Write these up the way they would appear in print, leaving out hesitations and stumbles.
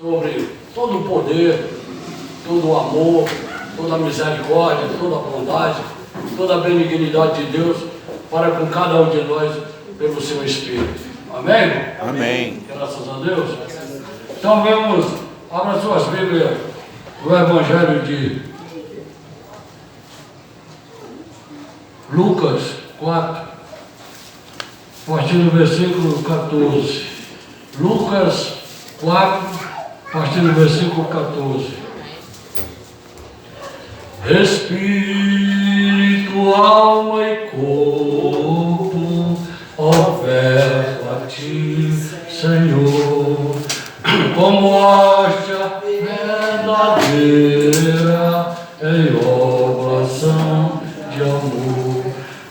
sobre todo o poder, todo o amor, toda a misericórdia, toda a bondade, toda a benignidade de Deus para com cada um de nós pelo seu Espírito. Amém? Amém. Graças a Deus. Então vamos, abra suas Bíblias no Evangelho de Lucas 4, a partir do versículo 14. Lucas 4, a partir do versículo 14. Espírito, alma e corpo, oferto a ti, Senhor, como hóstia verdadeira em oblação de amor.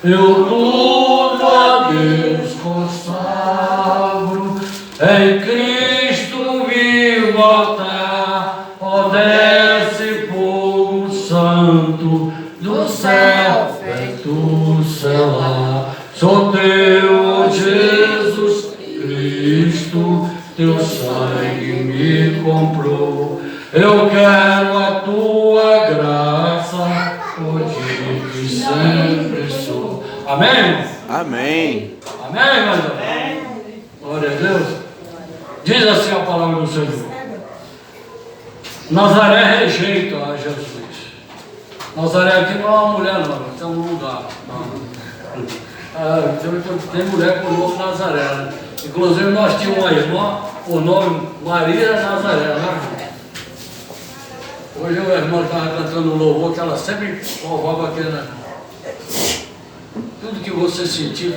Eu tudo a Deus consagro, em Cristo vivo altar, ó desce fogo santo do céu, feito selar. Sou teu, Jesus Cristo, teu sangue me comprou. Eu quero a tua graça, hoje que sempre sou. Amém? Amém. Amém, meu irmão? Glória a Deus. Diz assim a palavra do Senhor. Nazaré rejeita a Jesus. Nazaré aqui não é uma mulher, não, é um lugar. Tem mulher com o nome Nazaré, né? Inclusive nós tínhamos uma irmã, o nome Maria Nazaré, né? Hoje a irmã estava cantando um louvor que ela sempre louvava aqui, né? Tudo que você sentir,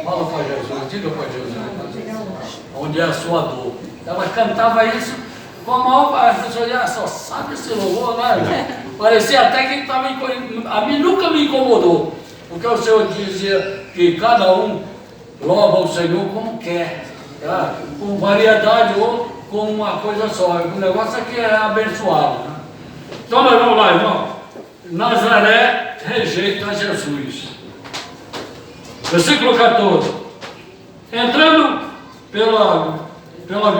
fala para Jesus, diga para Jesus, onde é a sua dor. Ela cantava isso com a maior parte, a pessoa só sabe esse louvor, né? Parecia até que estava, a mim nunca me incomodou, porque o Senhor dizia que cada um louva o Senhor como quer, tá? Com variedade ou com uma coisa só. O negócio aqui é abençoado, né? Então nós vamos lá, irmão. Nazaré rejeita Jesus. Versículo 14. Entrando pela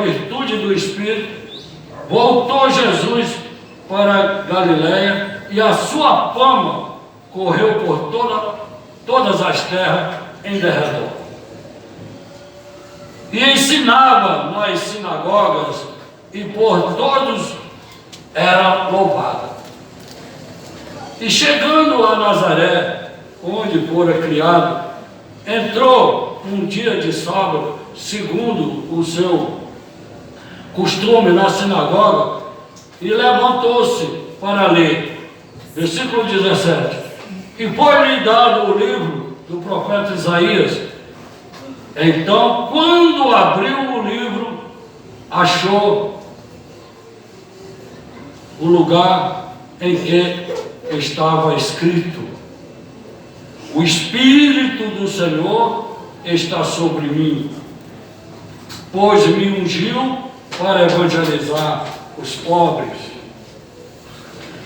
virtude do Espírito, voltou Jesus para Galiléia, e a sua fama correu por todas as terras em derredor. E ensinava nas sinagogas, e por todos era louvado. E chegando a Nazaré, onde fora criado, entrou um dia de sábado, segundo o seu costume na sinagoga, e levantou-se para ler. Versículo 17. E foi-lhe dado o livro do profeta Isaías. Então, quando abriu o livro, achou o lugar em que estava escrito: o Espírito do Senhor está sobre mim, pois me ungiu para evangelizar os pobres,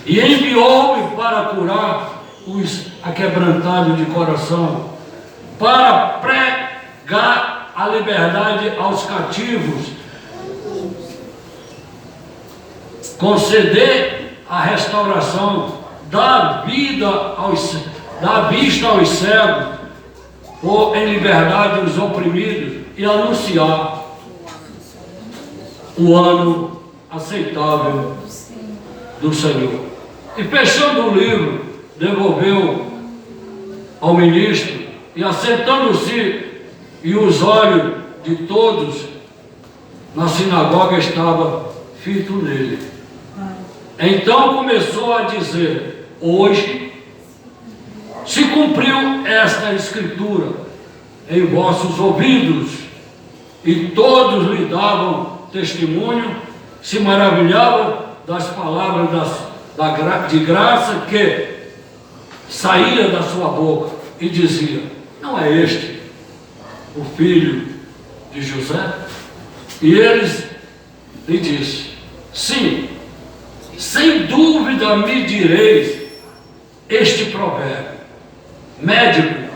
e enviou-me para curar os aquebrantados de coração, para pregar a liberdade aos cativos, conceder a restauração da vista aos cegos, pôr em liberdade os oprimidos, e anunciar o ano aceitável do Senhor. E fechando o livro, devolveu ao ministro, e assentando-se, e os olhos de todos na sinagoga estavam fitos nele. Então começou a dizer: hoje se cumpriu esta escritura em vossos ouvidos. E todos lhe davam testemunho, se maravilhavam das palavras de graça que saía da sua boca, e dizia: não é este o filho de José? E eles lhe disseram: sim, sem dúvida me direis este provérbio: médico,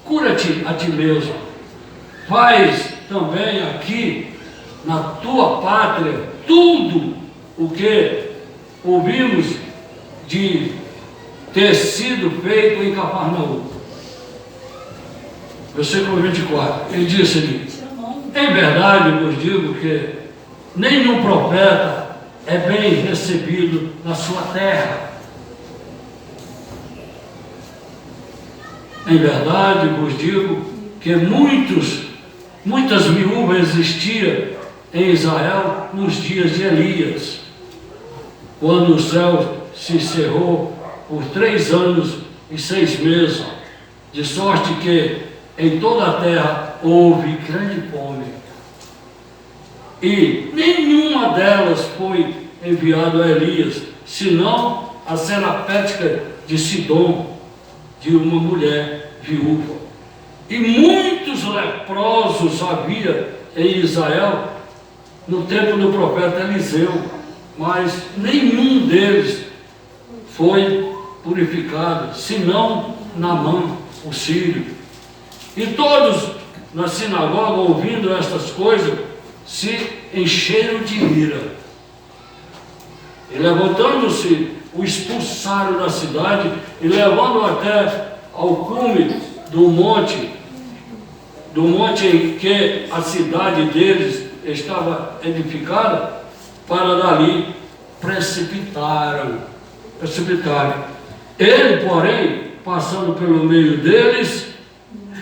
cura-te a ti mesmo, faz também aqui na tua pátria tudo o que ouvimos de ter sido feito em Cafarnaum. Versículo 24, ele disse-lhe: em verdade vos digo que nenhum profeta é bem recebido na sua terra. Em verdade vos digo que muitas viúvas existiam em Israel nos dias de Elias, quando o céu se cerrou por 3 anos e 6 meses, de sorte que em toda a terra houve grande fome. E nenhuma delas foi enviada a Elias, senão a Serapética de Sidom, de uma mulher viúva. E muitos leprosos havia em Israel no tempo do profeta Eliseu, mas nenhum deles foi purificado, senão Naamã, o sírio. E todos na sinagoga, ouvindo estas coisas, se encheram de ira. E levantando-se, o expulsaram da cidade e levando até ao cume do monte em que a cidade deles estava edificada, para dali precipitaram. Ele, porém, passando pelo meio deles,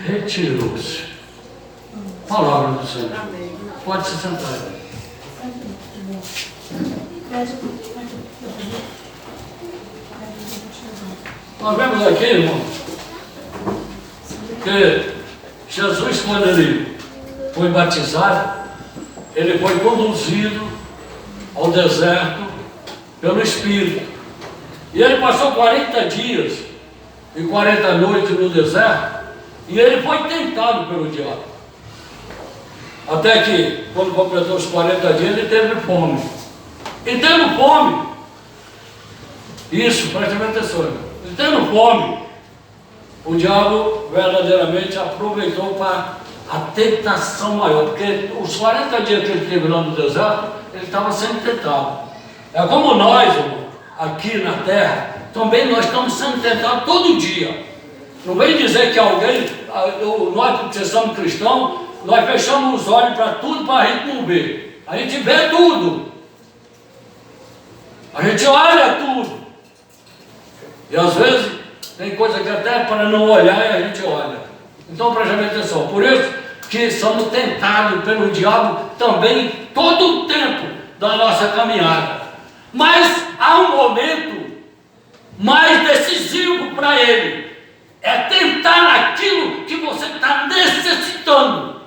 retirou-se. Palavra do Senhor. Pode se sentar. Nós vemos aqui, irmão, que Jesus, quando ele foi batizado, ele foi conduzido ao deserto pelo Espírito. E ele passou 40 dias e 40 noites no deserto, e ele foi tentado pelo diabo. Até que, quando completou os 40 dias, ele teve fome. E tendo fome, isso, preste atenção, e tendo fome, o diabo verdadeiramente aproveitou para a tentação maior, porque os 40 dias que ele teve lá no deserto, ele estava sendo tentado. É como nós, irmão, aqui na terra, também nós estamos sendo tentados todo dia. Não vem dizer que alguém, nós porque somos cristãos, nós fechamos os olhos para tudo para a gente não ver. A gente vê tudo. A gente olha tudo. E às vezes tem coisa que até para não olhar a gente olha. Então preste atenção. Por isso que somos tentados pelo diabo também todo o tempo da nossa caminhada. Mas há um momento mais decisivo para ele. É tentar naquilo que você está necessitando.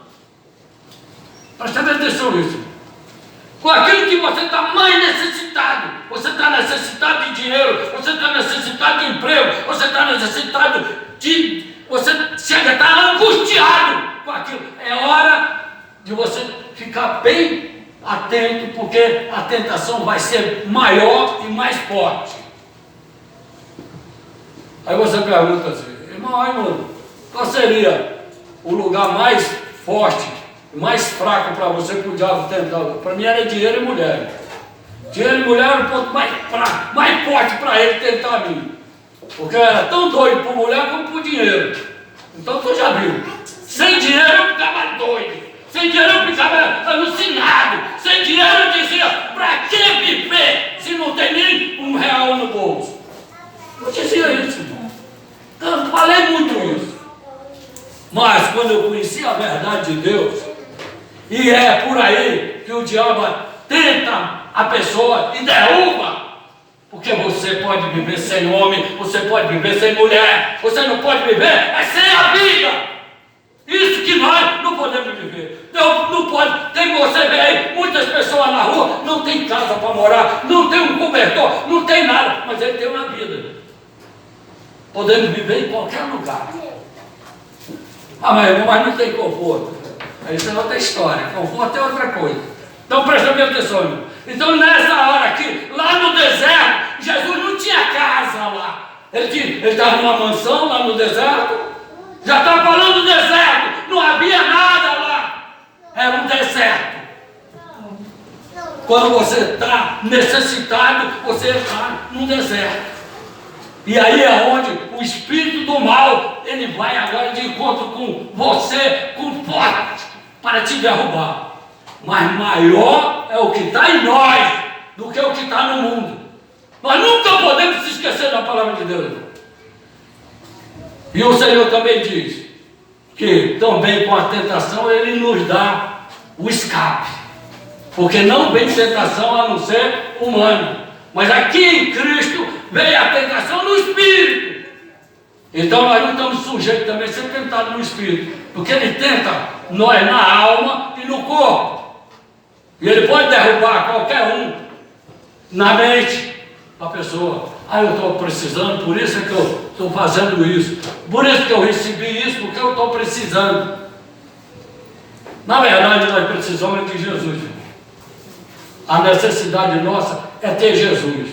Preste atenção nisso. Com aquilo que você está mais necessitado. Você está necessitado de dinheiro, você está necessitado de emprego, você está necessitado de... Você chega a estar angustiado com aquilo. É hora de você ficar bem atento, porque a tentação vai ser maior e mais forte. Aí você pergunta assim: irmão, qual seria o lugar mais forte, mais fraco para você, para o diabo tentar? Para mim era dinheiro e mulher. Dinheiro e mulher era o ponto mais fraco, mais forte para ele tentar a mim. Porque eu era tão doido por mulher como por dinheiro. Então tu já viu. Sem dinheiro eu ficava doido. Sem dinheiro eu ficava alucinado. Sem dinheiro eu dizia: para que viver se não tem nem R$1 no bolso? Eu dizia isso, irmão. Eu falei muito isso. Mas quando eu conheci a verdade de Deus, e é por aí que o diabo tenta a pessoa e derruba. Porque você pode viver sem homem, você pode viver sem mulher, você não pode viver sem a vida. Isso que nós não podemos viver. Não pode. Tem, você vê aí muitas pessoas na rua, não tem casa para morar, não tem um cobertor, não tem nada, mas ele tem uma vida. Podemos viver em qualquer lugar. Ah, mas não tem conforto. Isso é outra história. Conforto é outra coisa. Então presta bem atenção, irmão. Então nessa hora aqui, lá no deserto, Jesus não tinha casa lá. Ele estava numa mansão lá no deserto. Já estava falando do deserto. Não havia nada lá. Era um deserto. Quando você está necessitado, você está num deserto. E aí é onde o espírito do mal, ele vai agora de encontro com você, com forte, para te derrubar. Mas maior é o que está em nós do que o que está no mundo. Nós nunca podemos se esquecer da palavra de Deus. E o Senhor também diz que também com a tentação Ele nos dá o escape. Porque não vem tentação a não ser humana. Mas aqui em Cristo veio a tentação no Espírito. Então nós não estamos sujeitos também a ser tentados no Espírito. Porque Ele tenta nós na alma e no corpo. E Ele pode derrubar qualquer um na mente da pessoa. Eu estou precisando, por isso é que eu estou fazendo isso. Por isso que eu recebi isso, porque eu estou precisando. Na verdade, nós precisamos de Jesus. A necessidade nossa é ter Jesus.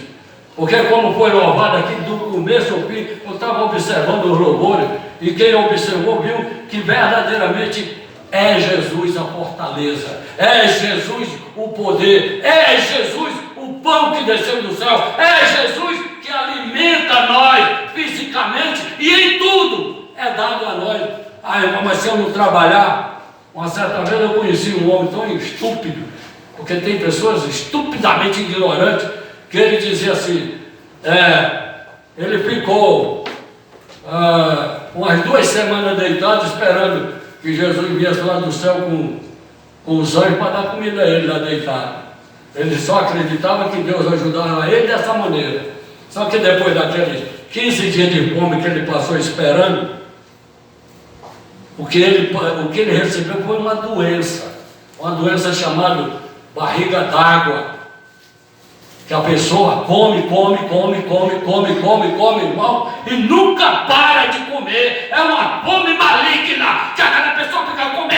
Porque como foi louvado aqui do começo ao fim, eu estava observando os louvores, e quem observou viu que verdadeiramente é Jesus a fortaleza, é Jesus o poder, é Jesus o pão que desceu do céu, é Jesus que alimenta nós fisicamente e em tudo é dado a nós. Irmão, mas se eu não trabalhar, uma certa vez eu conheci um homem tão estúpido, porque tem pessoas estupidamente ignorantes, que ele dizia assim, ele ficou umas 2 semanas deitado esperando que Jesus viesse lá do céu com os anjos para dar comida a ele lá deitado. Ele só acreditava que Deus ajudava ele dessa maneira. Só que depois daqueles 15 dias de fome que ele passou esperando, o que ele recebeu foi uma doença chamada barriga d'água. Que a pessoa come, irmão, e nunca para de comer. É uma fome maligna, que aquela pessoa fica comendo.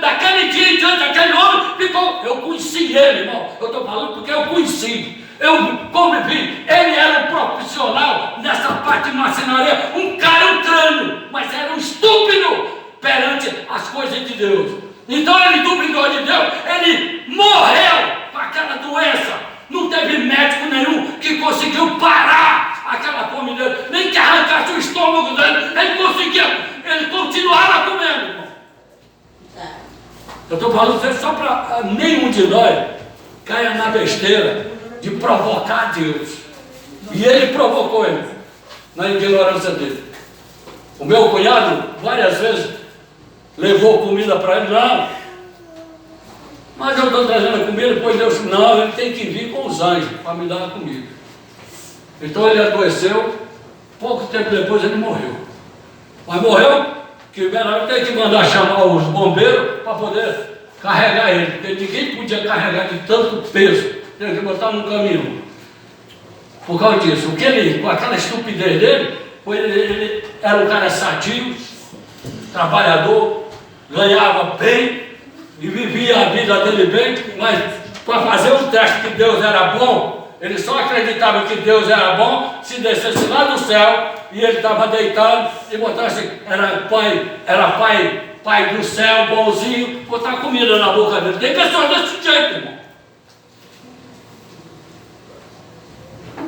Daquele dia em diante, aquele homem ficou. Eu conheci ele, irmão. Eu estou falando porque eu conheci. Eu convivi. Ele era um profissional nessa parte de marcenaria, um cara, um crânio, mas era um estúpido perante as coisas de Deus. Então ele duvidou de Deus, ele morreu com aquela doença. Não teve médico nenhum que conseguiu parar aquela fome dele, nem que arrancasse o estômago dele. Ele conseguia, ele continuava comendo, irmão. Eu estou falando isso só para nenhum de nós caia na besteira de provocar Deus. E ele provocou ele, na ignorância dele. O meu cunhado, várias vezes, levou comida para ele, não. Mas eu estou trazendo a comida, depois Deus, não, ele tem que vir com os anjos para me dar a comida. Então ele adoeceu, pouco tempo depois ele morreu. Mas morreu, que tem que mandar chamar os bombeiros para poder carregar ele, porque ninguém podia carregar de tanto peso, tem que botar num caminhão. Por causa disso, o que ele, com aquela estupidez dele, ele era um cara sadio, trabalhador, ganhava bem e vivia a vida dele bem, mas para fazer um teste que Deus era bom, ele só acreditava que Deus era bom se descesse lá do céu e ele estava deitado e botasse, era pai do céu, bonzinho, botar comida na boca dele. Tem pessoas desse jeito, irmão.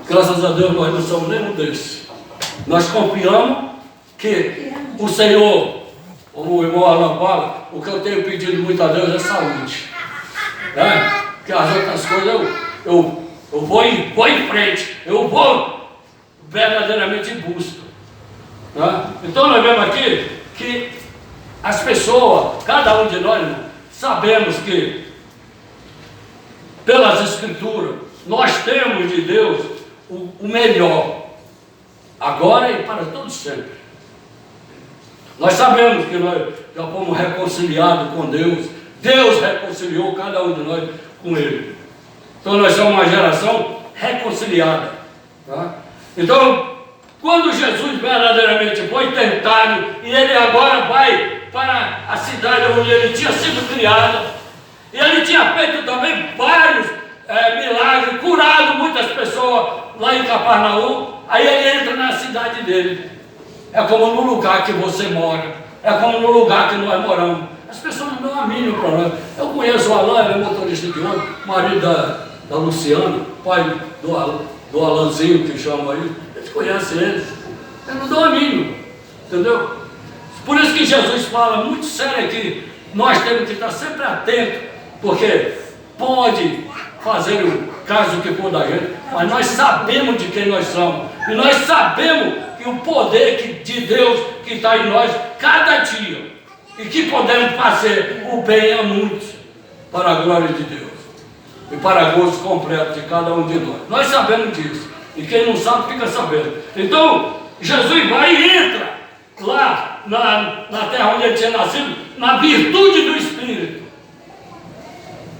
Graças a Deus nós não somos nenhum desses. Nós confiamos que o Senhor, como o irmão Alan fala, o que eu tenho pedido muito a Deus é saúde. Né? Porque as outras coisas eu vou em frente, eu vou verdadeiramente em busca. Né? Então nós vemos aqui que as pessoas, cada um de nós, sabemos que pelas Escrituras nós temos de Deus o melhor, agora e para todos sempre. Nós sabemos que nós já fomos reconciliados com Deus. Deus reconciliou cada um de nós com Ele. Então nós somos uma geração reconciliada. Tá? Então, quando Jesus verdadeiramente foi tentado, e Ele agora vai para a cidade onde Ele tinha sido criado, e Ele tinha feito também vários milagres, curado muitas pessoas lá em Cafarnaum, aí Ele entra na cidade dele. É como no lugar que você mora, é como no lugar que nós moramos. As pessoas não dão a mínima para nós. Eu conheço o Alain, ele é motorista de ônibus, marido da Luciana, pai do Alanzinho, que chama aí. Eles conhecem eles. Eles não dão a mínima. Entendeu? Por isso que Jesus fala muito sério aqui. Nós temos que estar sempre atentos, porque pode fazer o caso que for da gente, mas nós sabemos de quem nós somos. E nós sabemos que o poder de Deus que está em nós cada dia. E que podemos fazer o bem a muitos, para a glória de Deus. E para gozo completo de cada um de nós. Nós sabemos disso. E quem não sabe, fica sabendo. Então, Jesus vai e entra lá na terra onde ele tinha nascido, na virtude do Espírito.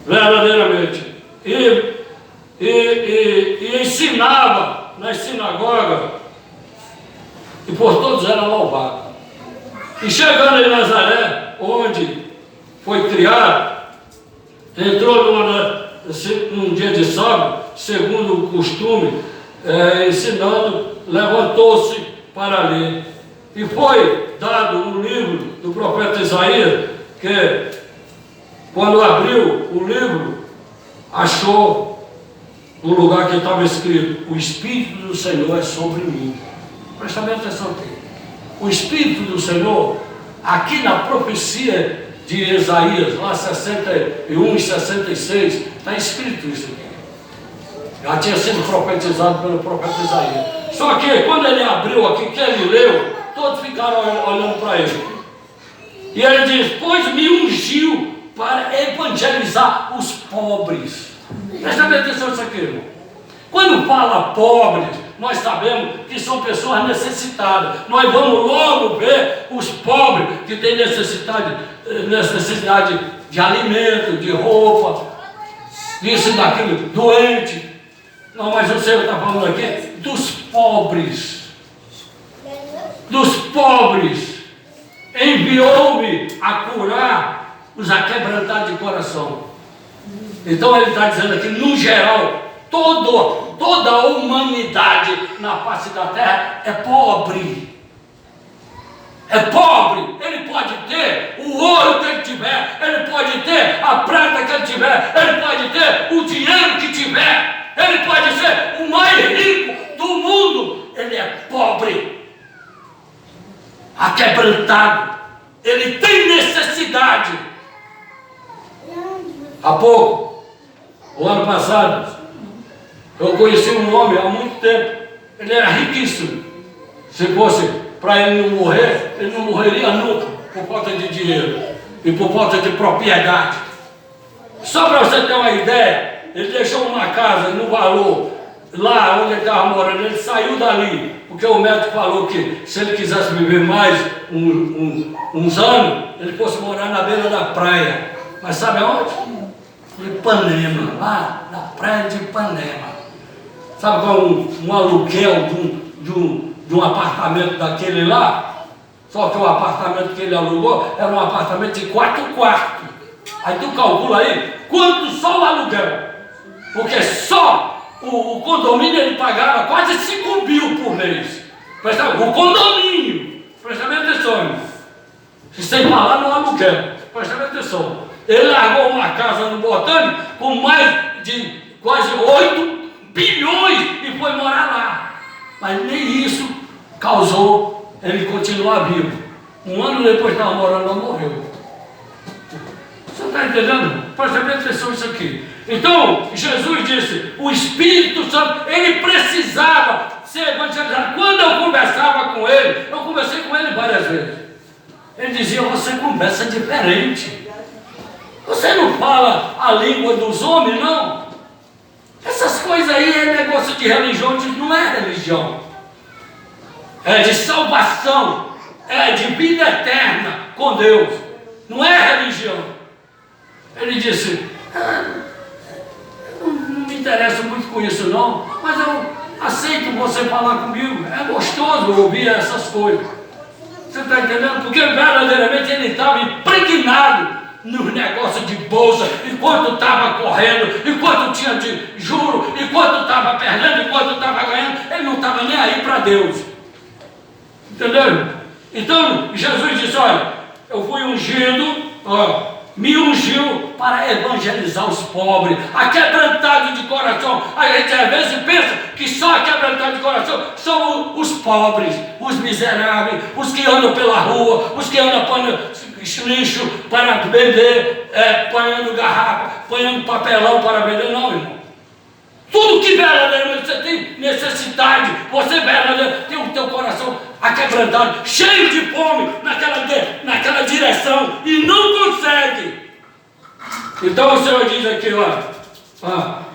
Verdadeiramente. E ensinava nas sinagogas, e por todos era louvado. E chegando em Nazaré, onde foi criado, entrou num dia de sábado, segundo o costume, ensinando, levantou-se para ler. E foi dado um livro do profeta Isaías, que quando abriu o livro, achou no lugar que estava escrito: o Espírito do Senhor é sobre mim. Presta bem atenção aqui. O Espírito do Senhor, aqui na profecia de Isaías, lá 61 e 66, está escrito isso aqui. Já tinha sido profetizado pelo profeta Isaías. Só que quando ele abriu aqui, que ele leu, todos ficaram olhando para ele. E ele diz: pois me ungiu para evangelizar os pobres. Presta bem atenção nisso aqui, irmão. Quando fala pobres, nós sabemos que são pessoas necessitadas. Nós vamos logo ver os pobres que têm necessidade de alimento, de roupa, disso e daquilo, doente. Não, mas o Senhor está falando aqui dos pobres. Dos pobres. Enviou-me a curar os aquebrantados de coração. Então ele está dizendo aqui, no geral, toda a humanidade na face da terra é pobre. É pobre. Ele pode ter o ouro que ele tiver, ele pode ter a prata que ele tiver, ele pode ter o dinheiro que tiver, ele pode ser o mais rico do mundo. Ele é pobre, aquebrantado, ele tem necessidade. Há pouco, o ano passado, eu conheci um homem há muito tempo. Ele era riquíssimo. Se fosse para ele não morrer, ele não morreria nunca por falta de dinheiro e por falta de propriedade. Só para você ter uma ideia, ele deixou uma casa no valor, lá onde ele estava morando. Ele saiu dali, porque o médico falou que se ele quisesse viver mais uns anos, ele fosse morar na beira da praia. Mas sabe aonde? Ipanema, lá na praia de Ipanema. Sabe qual é um aluguel de um apartamento daquele lá? Só que o apartamento que ele alugou era um apartamento de 4 quartos. Aí tu calcula aí quanto só o aluguel. Porque só o condomínio ele pagava quase 5 mil por mês. O condomínio. Presta bem atenção, irmão. Sem falar no aluguel. Presta bem atenção. Ele largou uma casa no Botânico com mais de quase 8 bilhões e foi morar lá. Mas nem isso causou ele continuar vivo. Um ano depois estava morando lá, morreu. Você está entendendo? Presta bem atenção nisso aqui. Então, Jesus disse, o Espírito Santo, ele precisava ser evangelizado. Quando eu conversava com ele, eu conversei com ele várias vezes. Ele dizia, você conversa diferente. Você não fala a língua dos homens, não? Essas coisas aí é negócio de religião, não é religião. É de salvação, é de vida eterna com Deus. Não é religião. Ele disse, não me interessa muito com isso não, mas eu aceito você falar comigo. É gostoso ouvir essas coisas. Você está entendendo? Porque verdadeiramente ele estava impregnado nos negócios de bolsa, enquanto estava correndo, enquanto tinha de juro, enquanto estava perdendo, enquanto estava ganhando, ele não estava nem aí para Deus. Entendeu? Então Jesus disse, olha, eu fui ungido me ungiu para evangelizar os pobres, aquebrantado de coração. A gente às vezes pensa que só aquebrantado de coração são os pobres, os miseráveis, os que andam pela rua, os que andam pondo lixo para vender, ponhando garrafa, ponhando papelão para vender. Não, irmão. Tudo que verdadeiramente você tem necessidade, você verdadeiramente tem o teu coração aquebrantado, cheio de fome naquela direção e não consegue. Então o Senhor diz aqui,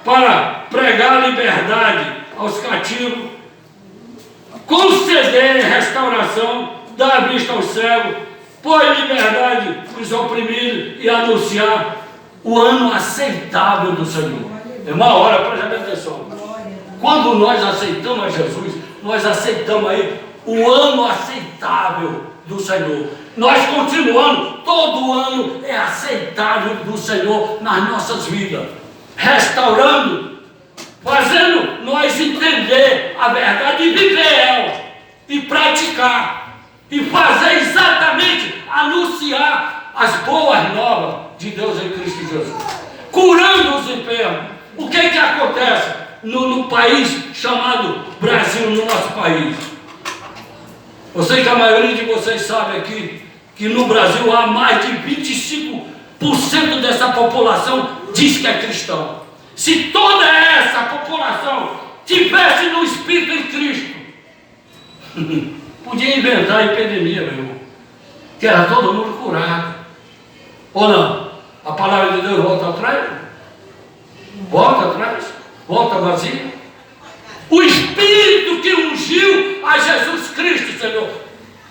para pregar liberdade aos cativos, conceder restauração, dar vista ao cego, pôr liberdade aos oprimidos e anunciar o ano aceitável do Senhor. Irmão, olha, preste atenção. Quando nós aceitamos a Jesus, nós aceitamos aí o ano aceitável do Senhor. Nós continuamos, todo ano é aceitável do Senhor nas nossas vidas, restaurando, fazendo nós entender a verdade e viver ela, e praticar, e fazer exatamente, anunciar as boas novas de Deus em Cristo Jesus, curando os enfermos. O que acontece no país chamado Brasil, no nosso país? Eu sei que a maioria de vocês sabe aqui que no Brasil há mais de 25% dessa população diz que é cristão. Se toda essa população tivesse no Espírito em Cristo, podia inventar a epidemia, meu irmão, que era todo mundo curado. Ou não? A palavra de Deus volta atrás? Volta atrás? Volta vazia? O Espírito que ungiu a Jesus Cristo, Senhor,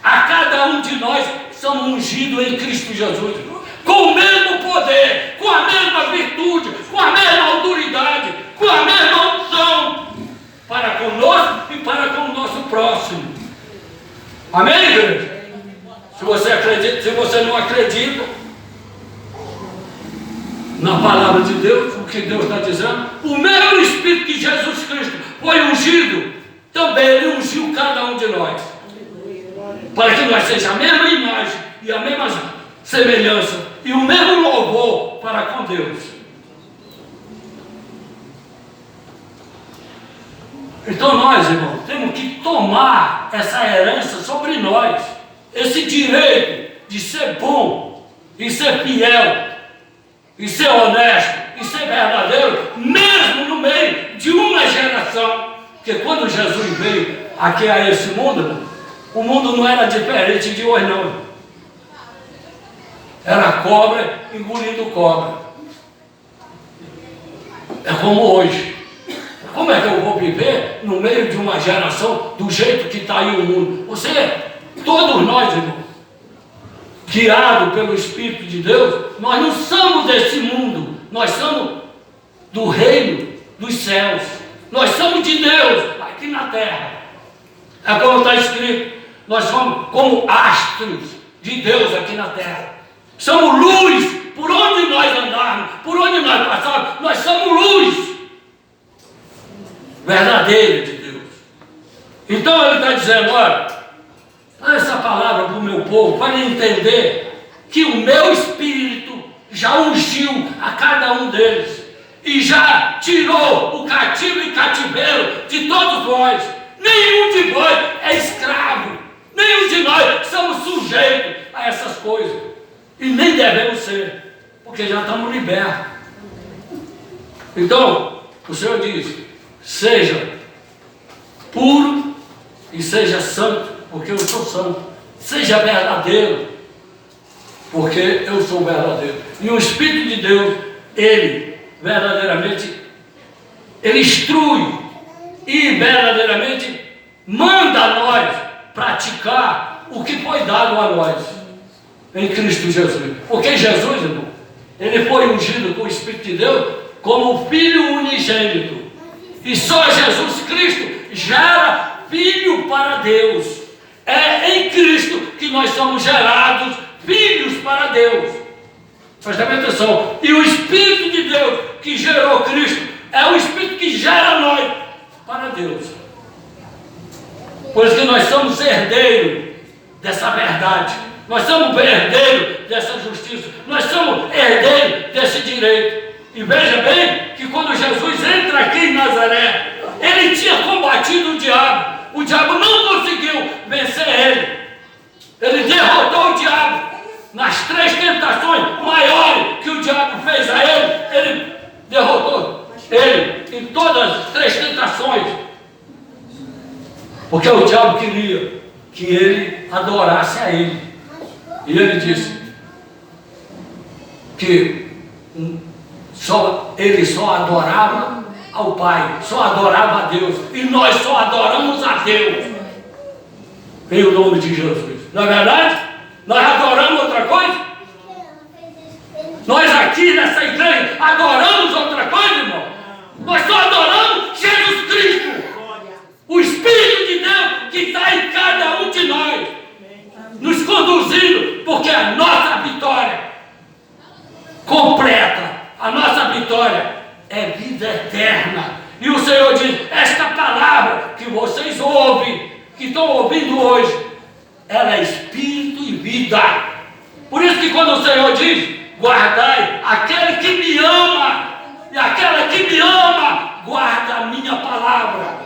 a cada um de nós somos ungidos em Cristo Jesus, com o mesmo poder, com a mesma virtude, com a mesma autoridade, com a mesma unção, para conosco e para com o nosso próximo. Amém, igreja? Se você acredita, se você não acredita na palavra de Deus, o que Deus está dizendo, o mesmo Espírito que Jesus Cristo foi ungido, também Ele ungiu cada um de nós, para que nós sejamos a mesma imagem e a mesma semelhança e o mesmo louvor para com Deus. Então nós, irmãos, temos que tomar essa herança sobre nós, esse direito de ser bom e ser fiel e ser honesto, e ser verdadeiro, mesmo no meio de uma geração. Porque quando Jesus veio aqui a esse mundo, o mundo não era diferente de hoje, não. Era cobra engolindo cobra. É como hoje. Como é que eu vou viver no meio de uma geração do jeito que está aí o mundo? Todos nós, irmão, guiado pelo Espírito de Deus, nós não somos desse mundo, nós somos do reino dos céus, nós somos de Deus aqui na terra. É como está escrito, nós somos como astros de Deus aqui na terra, somos luz por onde nós andarmos, por onde nós passarmos, nós somos luz verdadeira de Deus. Então ele está dizendo, olha, essa palavra para o meu povo, para entender que o meu Espírito já ungiu a cada um deles e já tirou o cativo e cativeiro de todos vós. Nenhum de vós é escravo, nenhum de nós somos sujeitos a essas coisas e nem devemos ser, porque já estamos libertos. Então o Senhor diz, seja puro e seja santo, porque eu sou santo. Seja verdadeiro, porque eu sou verdadeiro. E o Espírito de Deus, Ele verdadeiramente, Ele instrui e verdadeiramente manda a nós praticar o que foi dado a nós em Cristo Jesus. Porque Jesus, irmão, Ele foi ungido com o Espírito de Deus como o Filho unigênito. E só Jesus Cristo gera filho para Deus. É em Cristo que nós somos gerados filhos para Deus. Presta atenção. E o Espírito de Deus que gerou Cristo é o Espírito que gera nós para Deus. Por isso que nós somos herdeiros dessa verdade. Nós somos herdeiros dessa justiça. Nós somos herdeiros desse direito. E veja bem que quando Jesus entra aqui em Nazaré, ele tinha combatido o diabo. O diabo não conseguiu vencer ele. Ele derrotou o diabo. Nas 3 tentações maiores que o diabo fez a ele, ele derrotou ele em todas as 3 tentações. Porque o diabo queria que ele adorasse a ele. E ele disse que ele só adorava ao Pai, só adorava a Deus. E nós só adoramos a Deus. Em o nome de Jesus. Não é verdade? Nós adoramos outra coisa? Nós aqui nessa igreja adoramos outra coisa, irmão? Nós só adoramos Jesus Cristo. O Espírito de Deus que está em cada um de nós, nos conduzindo, porque a nossa vitória completa, a nossa vitória é vida eterna. E o Senhor diz, esta palavra que vocês ouvem, que estão ouvindo hoje, ela é Espírito e vida. Por isso que quando o Senhor diz, guardai aquele que me ama, e aquela que me ama, guarda a minha palavra.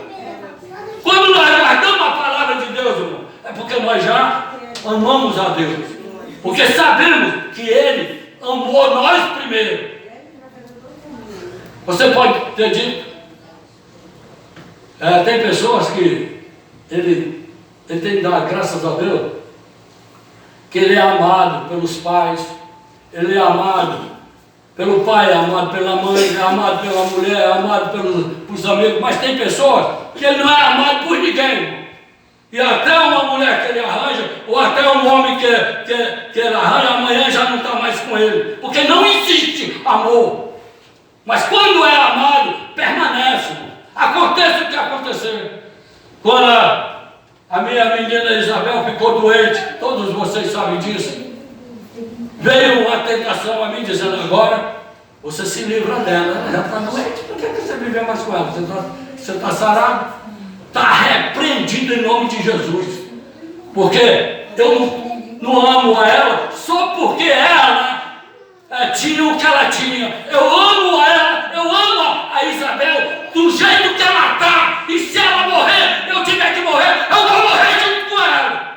Quando nós guardamos a palavra de Deus, irmão, é porque nós já amamos a Deus. Porque sabemos que Ele amou nós primeiro. Você pode ter dito, tem pessoas que ele tem que dar graças a Deus, que ele é amado pelos pais, ele é amado pelo pai, é amado pela mãe, é amado pela mulher, é amado pelos amigos, mas tem pessoas que ele não é amado por ninguém. E até uma mulher que ele arranja, ou até um homem que ele arranja, amanhã já não está mais com ele. Porque não existe amor. Mas quando é amado, permanece. Acontece o que acontecer. Quando a minha menina Isabel ficou doente, todos vocês sabem disso. Veio uma tentação a mim dizendo, agora você se livra dela. Ela já está doente, por que você vive mais com ela? Você está sarado? Está repreendido em nome de Jesus. Porque eu não amo a ela só porque ela tinha o que ela tinha. Eu amo ela, eu amo a Isabel do jeito que ela está. E se ela morrer, eu tiver que morrer, eu vou morrer junto com ela.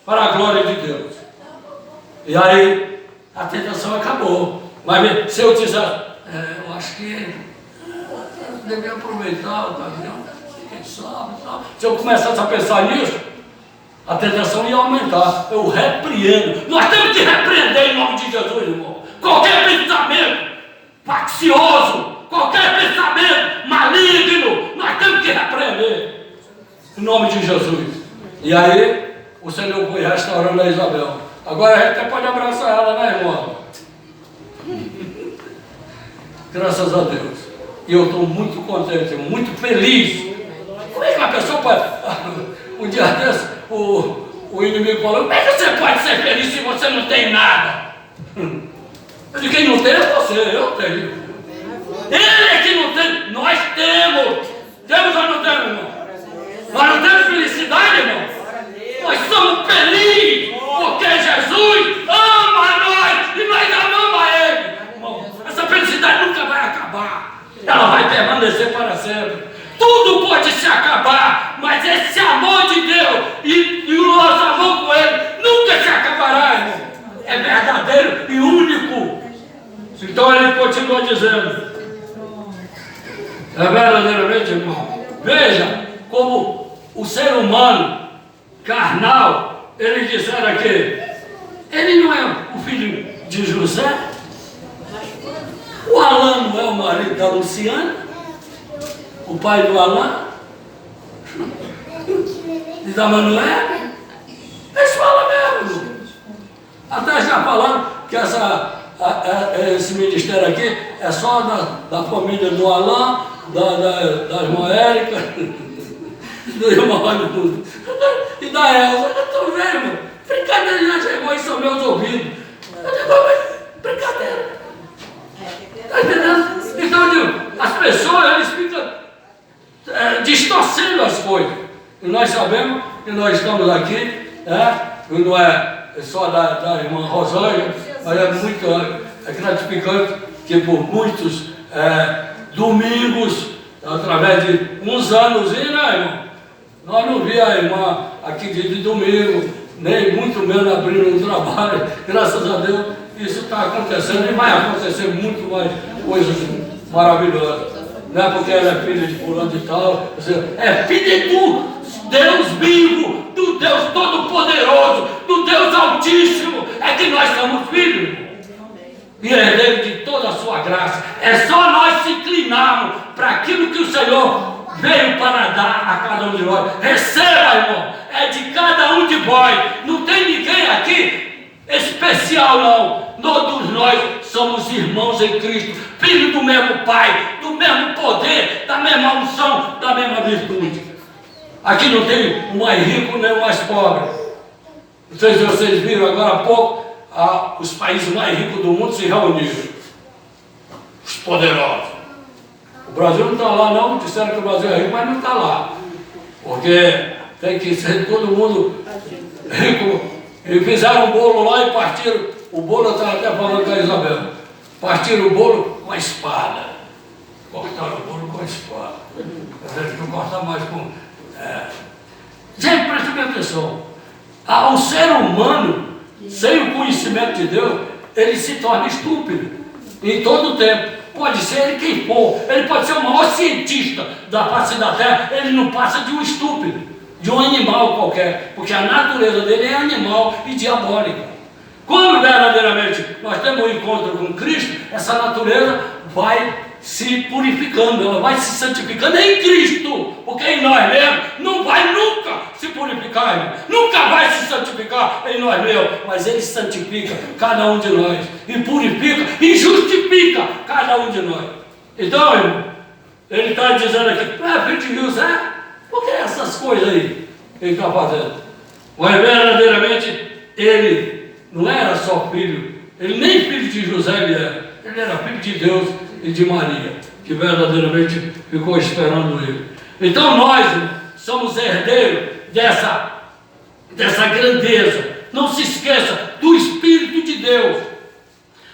Para a glória de Deus. E aí a tentação acabou. Mas se eu disser, eu acho que devia aproveitar o caminhão. Se eu começasse a pensar nisso, a tentação ia aumentar. Eu repreendo. Nós temos que repreender em nome de Jesus, irmão. Qualquer pensamento faccioso, qualquer pensamento maligno, nós temos que repreender em nome de Jesus. E aí o Senhor foi restaurando a Isabel. Agora a gente até pode abraçar ela, né, irmão? Graças a Deus. E eu estou muito contente, muito feliz. Como é que uma pessoa pode... Um dia desse, o inimigo falou, como é que você pode ser feliz se você não tem nada? Eu digo, quem não tem é você, eu tenho. Ele é que não tem, nós temos. Temos ou não temos, irmão? Nós não temos felicidade, irmão? Nós somos felizes, porque Jesus ama nós e nós amamos a Ele. Irmão, essa felicidade nunca vai acabar. Ela vai permanecer para sempre. Tudo pode se acabar, mas esse amor de Deus e o nosso amor com Ele nunca se acabará, irmão. É verdadeiro e único. Então ele continua dizendo, é verdadeiramente, irmão. Veja como o ser humano carnal, eles disseram aqui, ele não é o filho de José? O Alan não é o marido da Luciana? O pai do Alain, e da Manuela, eles falam mesmo. Até já falando que esse ministério aqui é só da família do Alain, da irmã Érica, do irmão Raimundo e da Elza. Eu estou vendo, brincadeira já chegou em são meus ouvidos. Eu digo, brincadeira. Está entendendo? Então eu digo, as pessoas, eles ficam distorcendo as coisas. E nós sabemos que nós estamos aqui, não é só da irmã Rosângela, mas é muito gratificante que por muitos domingos, através de uns anos, né, irmão? Nós não via a irmã aqui de domingo, nem muito menos abrindo um trabalho. Graças a Deus, isso está acontecendo e vai acontecer muito mais coisas maravilhosas. Não é porque ela é filha de fulano de tal, é filha do Deus vivo, do Deus Todo-Poderoso, do Deus Altíssimo, é que nós somos filhos. E herdeiro de toda a sua graça. É só nós se inclinarmos para aquilo que o Senhor veio para dar a cada um de nós. Receba, irmão, é de cada um de vós. Não tem ninguém aqui especial, não. Todos nós somos irmãos em Cristo, filhos do mesmo Pai, do mesmo poder, da mesma unção, da mesma virtude. Aqui não tem o mais rico nem o mais pobre. Não sei se vocês viram agora há pouco, os países mais ricos do mundo se reuniram. Os poderosos. O Brasil não está lá não, disseram que o Brasil é rico, mas não está lá. Porque tem que ser todo mundo rico. E fizeram um bolo lá e partiram. O bolo, eu estava até falando com a Isabel. Partiram o bolo com a espada. Cortaram o bolo com a espada. A gente não corta mais com... Gente, presta bem atenção. O ser humano, sem o conhecimento de Deus, ele se torna estúpido. Em todo o tempo. Pode ser ele quem for. Ele pode ser o maior cientista da face da Terra. Ele não passa de um estúpido, de um animal qualquer. Porque a natureza dele é animal e diabólica. Quando verdadeiramente nós temos um encontro com Cristo, essa natureza vai se purificando, ela vai se santificando em Cristo, porque em nós mesmos não vai nunca se purificar, irmão. Nunca vai se santificar em nós mesmos, mas Ele santifica cada um de nós, e purifica e justifica cada um de nós. Então, irmão, ele está dizendo aqui, filho de José, por que essas coisas aí ele está fazendo? Mas verdadeiramente ele não era só filho, ele nem filho de José ele era filho de Deus e de Maria, que verdadeiramente ficou esperando ele. Então nós somos herdeiros dessa grandeza. Não se esqueça do Espírito de Deus,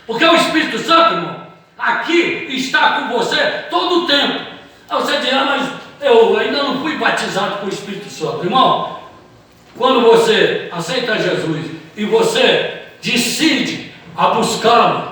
porque o Espírito Santo, irmão, aqui está com você todo o tempo. Aí você diz, mas eu ainda não fui batizado com o Espírito Santo. Irmão, quando você aceita Jesus e você decide a buscá-lo,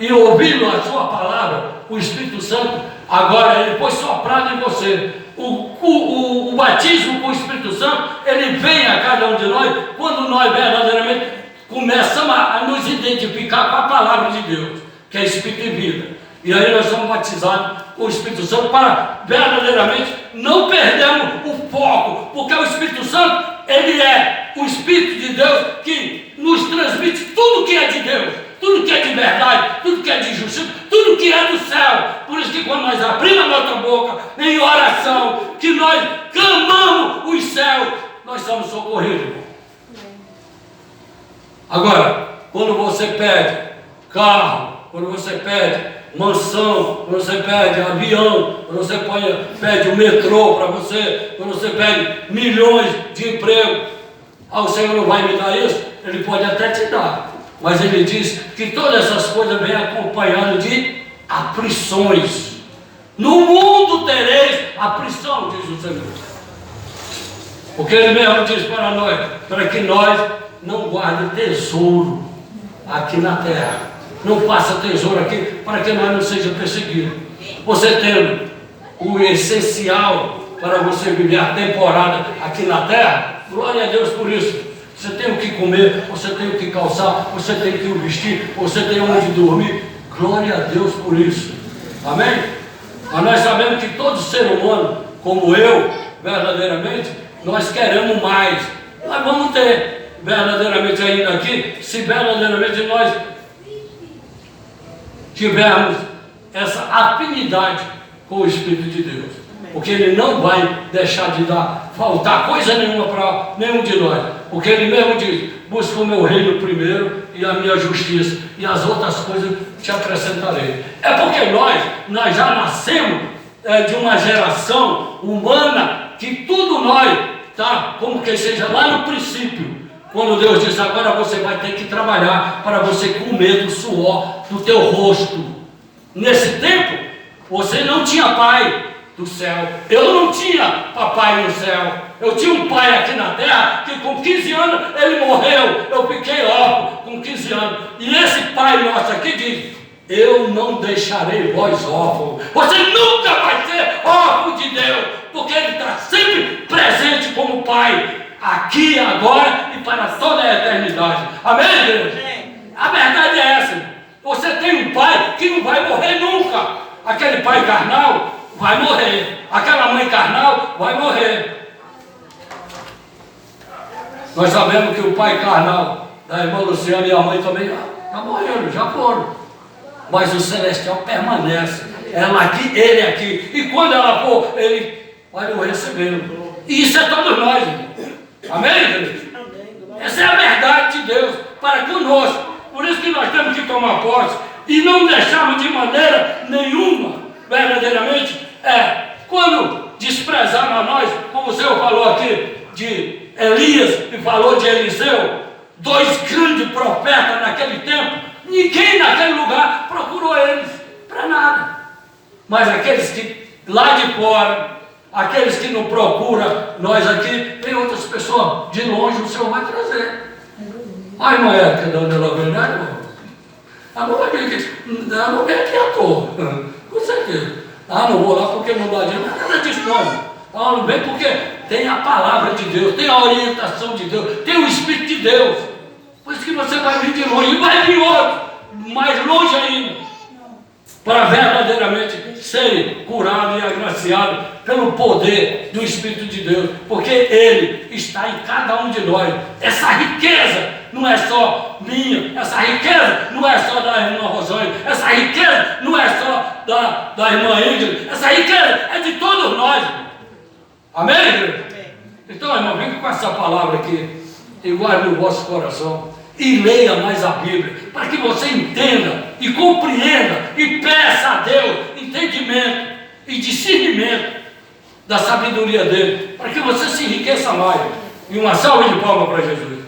e ouvindo a sua palavra, o Espírito Santo, agora ele foi soprado em você. O batismo com o Espírito Santo, ele vem a cada um de nós, quando nós verdadeiramente começamos a nos identificar com a palavra de Deus, que é Espírito e vida. E aí nós somos batizados com o Espírito Santo para verdadeiramente não perdermos o foco, porque o Espírito Santo, ele é o Espírito de Deus que nos transmite tudo que é de Deus, tudo que é de verdade, tudo que é de justiça, tudo que é do céu. Por isso que quando nós abrimos a nossa boca em oração, que nós clamamos os céus, nós somos socorridos, irmão. Agora, quando você pede carro, quando você pede mansão, quando você pede avião, quando você pede o metrô para você, quando você pede milhões de emprego, o Senhor não vai me dar isso? Ele pode até te dar, mas Ele diz que todas essas coisas vêm acompanhadas de aflições. No mundo tereis aflição, diz o Senhor. Porque Ele mesmo diz para nós, para que nós não guardemos tesouro aqui na terra. Não faça tesouro aqui para que nós não sejamos perseguidos. Você tendo o essencial para você viver a temporada aqui na terra, glória a Deus por isso. Você tem o que comer, você tem o que calçar, você tem o que vestir, você tem onde dormir. Glória a Deus por isso. Amém? Mas nós sabemos que todo ser humano, como eu, verdadeiramente, nós queremos mais. Nós vamos ter verdadeiramente ainda aqui, se verdadeiramente nós tivermos essa afinidade com o Espírito de Deus, porque Ele não vai deixar de faltar coisa nenhuma para nenhum de nós, porque Ele mesmo diz, busca o meu reino primeiro e a minha justiça, e as outras coisas te acrescentarei. É porque nós já nascemos de uma geração humana que tudo nós, como que seja lá no princípio, Quando Deus diz, agora você vai ter que trabalhar para você comer do suor do teu rosto. Nesse tempo, você não tinha pai do céu. Eu não tinha papai no céu. Eu tinha um pai aqui na terra que com 15 anos ele morreu. Eu fiquei órfão com 15 anos. E esse pai nosso aqui diz, eu não deixarei vós órfãos. Você nunca vai ser órfão de Deus, porque Ele está sempre presente como pai, aqui, agora e para toda a eternidade. Amém, Deus? A verdade é essa. Você tem um pai que não vai morrer nunca. Aquele pai carnal vai morrer. Aquela mãe carnal vai morrer. Nós sabemos que o pai carnal da irmã Luciana e a mãe também já morreram, já foram. Mas o celestial permanece. Ela aqui, ele aqui. E quando ela for, ele vai o receber. E isso é todos nós, irmão. Amém, Deus? Essa é a verdade de Deus para conosco. Por isso que nós temos que tomar posse e não deixarmos de maneira nenhuma, verdadeiramente, quando desprezaram a nós, como o Senhor falou aqui de Elias e falou de Eliseu, dois grandes profetas naquele tempo, ninguém naquele lugar procurou eles para nada. Mas aqueles que lá de fora, aqueles que não procuram, nós aqui, tem outras pessoas de longe, o Senhor vai trazer. A irmã Érica da Dona Verdade, irmão, ela não vem aqui à toa, com certeza. Não vou lá porque não dá dinheiro, nada disso não. Não vem porque tem a palavra de Deus, tem a orientação de Deus, tem o Espírito de Deus. Por isso que você vai vir de longe, e vai vir outro, mais longe ainda, para verdadeiramente serem curados e agraciados pelo poder do Espírito de Deus, porque Ele está em cada um de nós. Essa riqueza não é só minha, essa riqueza não é só da irmã Rosângela, essa riqueza não é só da irmã Ingrid, essa riqueza é de todos nós. Amém, igreja? Então, irmão, vem com essa palavra aqui e guarde no vosso coração e leia mais a Bíblia, para que você entenda e compreenda e peça a Deus entendimento e discernimento da sabedoria dele, para que você se enriqueça mais. E uma salva de palmas para Jesus.